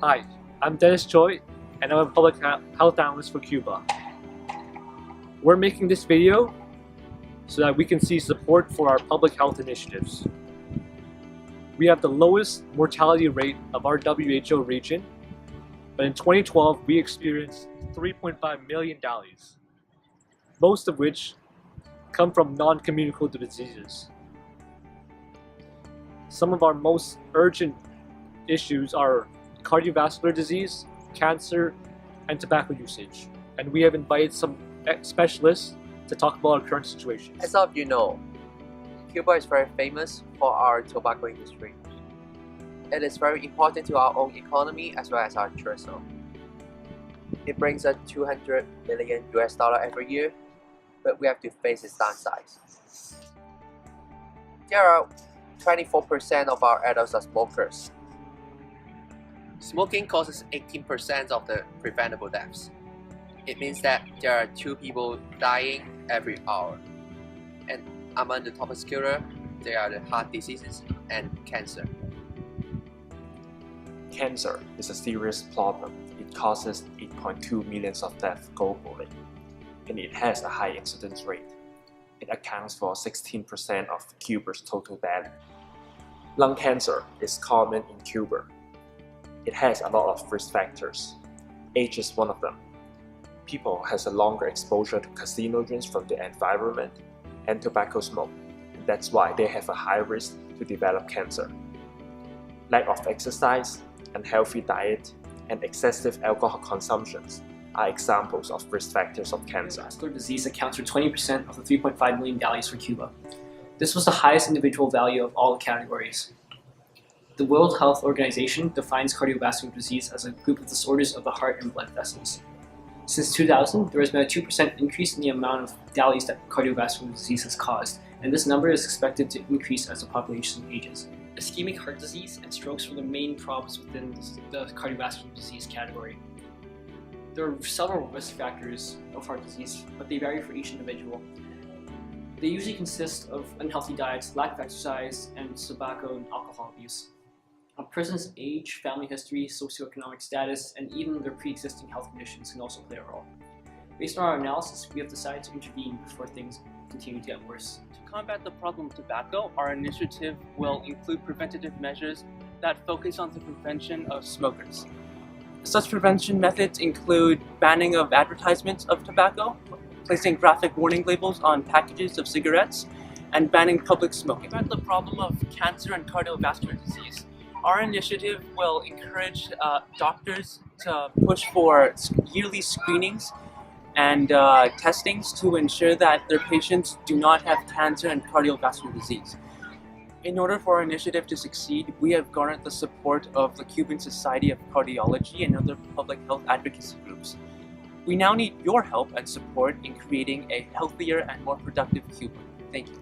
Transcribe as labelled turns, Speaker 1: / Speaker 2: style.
Speaker 1: Hi, I'm Dennis Choi, and I'm a public health analyst for Cuba. We're making this video so that we can see support for our public health initiatives. We have the lowest mortality rate of our WHO region, but in 2012 we experienced 3.5 million deaths, most of which come from non-communicable diseases. Some of our most urgent issues are cardiovascular disease, cancer, and tobacco usage. And we have invited some specialists to talk about our current situation.
Speaker 2: As all of you know, Cuba is very famous for our tobacco industry. It is very important to our own economy as well as our tourism. It brings us $200 million every year, but we have to face its downsides. There are 24% of our adults are smokers. Smoking causes 18% of the preventable deaths. It means that there are 2 people dying every hour. And among the topmost killer, there are the heart diseases and cancer.
Speaker 3: Cancer is a serious problem. It causes 8.2 million of deaths globally, and it has a high incidence rate. It accounts for 16% of Cuba's total deaths. Lung cancer is common in Cuba. It has a lot of risk factors. Age is one of them. People has a longer exposure to carcinogens from the environment and tobacco smoke, and that's why they have a high risk to develop cancer. Lack of exercise, unhealthy diet, and excessive alcohol consumptions are examples of risk factors of cancer.
Speaker 4: Cardiovascular disease accounts for 20% of the 3.5 million deaths for Cuba. This was the highest individual value of all the categories. The World Health Organization defines cardiovascular disease as a group of disorders of the heart and blood vessels. Since 2000, there has been a 2% increase in the amount of deaths that cardiovascular disease has caused, and this number is expected to increase as the population ages. Ischemic heart disease and strokes are the main problems within the cardiovascular disease category. There are several risk factors of heart disease, but they vary for each individual. They usually consist of unhealthy diets, lack of exercise, and tobacco and alcohol abuse. A person's age, family history, socioeconomic status, and even their pre-existing health conditions can also play a role. Based on our analysis, we have decided to intervene before things continue to get worse.
Speaker 5: To combat the problem of tobacco, our initiative will include preventative measures that focus on the prevention of smokers. Such prevention methods include banning of advertisements of tobacco, placing graphic warning labels on packages of cigarettes, and banning public smoking. To combat the problem of cancer and cardiovascular disease, our initiative will encourage doctors to push for yearly screenings and testings to ensure that their patients do not have cancer and cardiovascular disease. In order for our initiative to succeed, we have garnered the support of the Cuban Society of Cardiology and other public health advocacy groups. We now need your help and support in creating a healthier and more productive Cuba. Thank you.